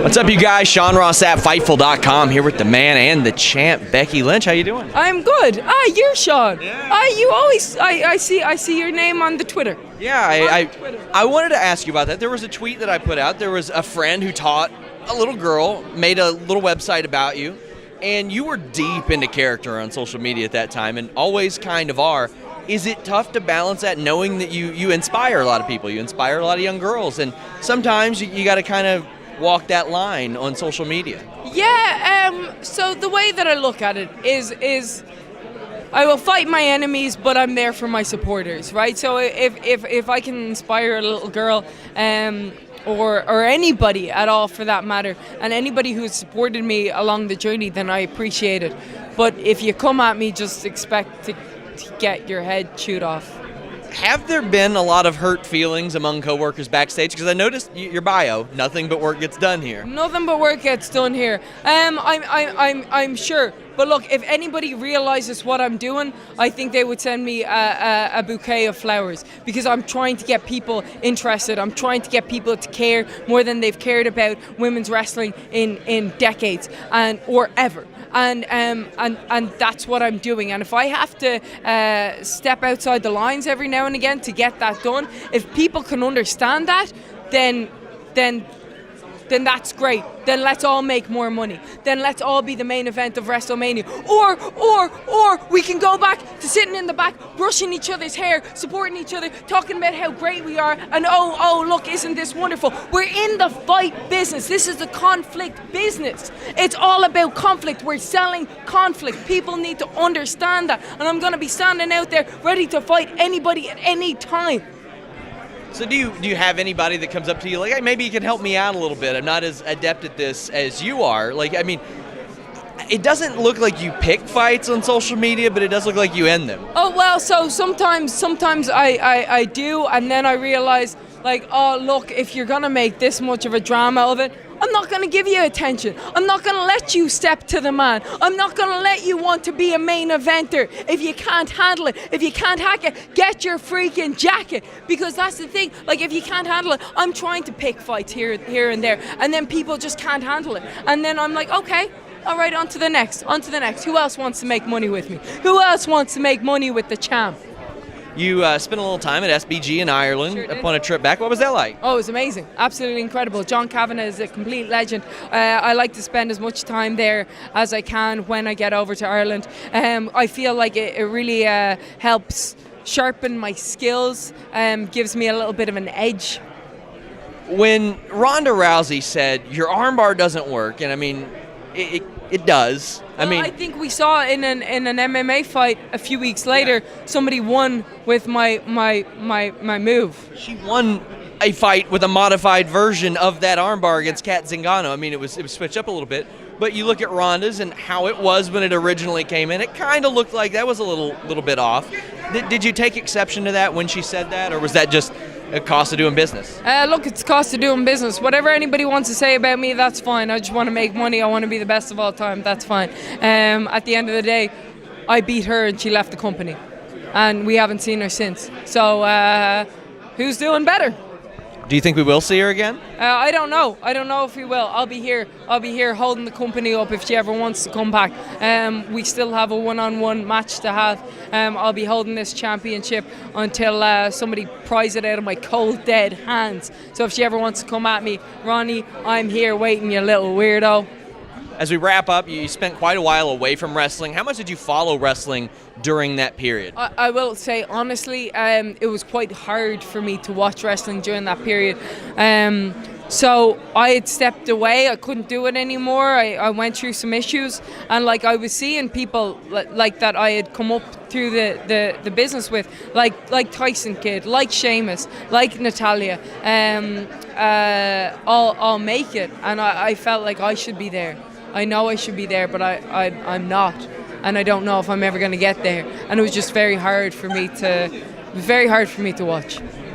What's up, you guys? Sean Ross at Fightful.com here with the man and the champ, Becky Lynch. How you doing? I'm good. You're Sean. Yeah. You always, I see your name on the Twitter. Yeah, I wanted to ask you about that. There was a tweet that I put out. There was a friend who taught a little girl, made a little website about you, and you were deep into character on social media at that time, and always kind of are. Is it tough to balance that, knowing that you inspire a lot of people, you inspire a lot of young girls, and sometimes you got to kind of walk that line on social media? Yeah. So the way that I look at it is I will fight my enemies, but I'm there for my supporters, right? So if I can inspire a little girl, or anybody at all for that matter, and anybody who's supported me along the journey, then I appreciate it. But if you come at me, just expect to get your head chewed off. Have there been a lot of hurt feelings among coworkers backstage? Because I noticed your bio, nothing but work gets done here. Nothing but work gets done here. I'm sure. But look, if anybody realizes what I'm doing, I think they would send me a bouquet of flowers, because I'm trying to get people interested. I'm trying to get people to care more than they've cared about women's wrestling in decades or ever. And that's what I'm doing. And if I have to step outside the lines every now and again to get that done, if people can understand that, then that's great. Then let's all make more money. Then let's all be the main event of WrestleMania. Or we can go back to sitting in the back, brushing each other's hair, supporting each other, talking about how great we are, and oh, look, isn't this wonderful? We're in the fight business. This is the conflict business. It's all about conflict. We're selling conflict. People need to understand that. And I'm going to be standing out there ready to fight anybody at any time. So do you have anybody that comes up to you like, hey, maybe you can help me out a little bit? I'm not as adept at this as you are. Like, I mean, it doesn't look like you pick fights on social media, but it does look like you end them. Oh, well, so sometimes I do, and then I realize, like, oh, look, if you're going to make this much of a drama of it, I'm not going to give you attention. I'm not going to let you step to the man. I'm not going to let you want to be a main eventer. If you can't handle it, if you can't hack it, get your freaking jacket. Because that's the thing. Like, if you can't handle it, I'm trying to pick fights here and there, and then people just can't handle it. And then I'm like, okay, all right, on to the next. Who else wants to make money with me? Who else wants to make money with the champ? You spent a little time at SBG in Ireland. Sure did. Upon a trip back. What was that like? Oh, it was amazing. Absolutely incredible. John Kavanagh is a complete legend. I like to spend as much time there as I can when I get over to Ireland. I feel like it really helps sharpen my skills, gives me a little bit of an edge. When Ronda Rousey said, your armbar doesn't work, and I mean, it does. I think we saw in an MMA fight a few weeks later, somebody won with my move. She won a fight with a modified version of that armbar against Kat Zingano. I mean, it was switched up a little bit. But you look at Ronda's and how it was when it originally came in, it kind of looked like that was a little bit off. Did you take exception to that when she said that, or was that just a cost of doing business? Look, it's cost of doing business. Whatever anybody wants to say about me, that's fine. I just want to make money. I want to be the best of all time. That's fine. At the end of the day, I beat her and she left the company. And we haven't seen her since. So who's doing better? Do you think we will see her again? I don't know. I don't know if we will. I'll be here holding the company up if she ever wants to come back. We still have a one-on-one match to have. I'll be holding this championship until somebody pries it out of my cold, dead hands. So if she ever wants to come at me, Ronnie, I'm here waiting, you little weirdo. As we wrap up, you spent quite a while away from wrestling. How much did you follow wrestling during that period? I will say, honestly, it was quite hard for me to watch wrestling during that period. So I had stepped away. I couldn't do it anymore. I went through some issues, and like I was seeing people like that I had come up through the business with, like Tyson Kidd, like Sheamus, like Natalia, all make it, and I felt like I should be there. I know I should be there, but I'm not, and I don't know if I'm ever going to get there. And it was just very hard for me to watch.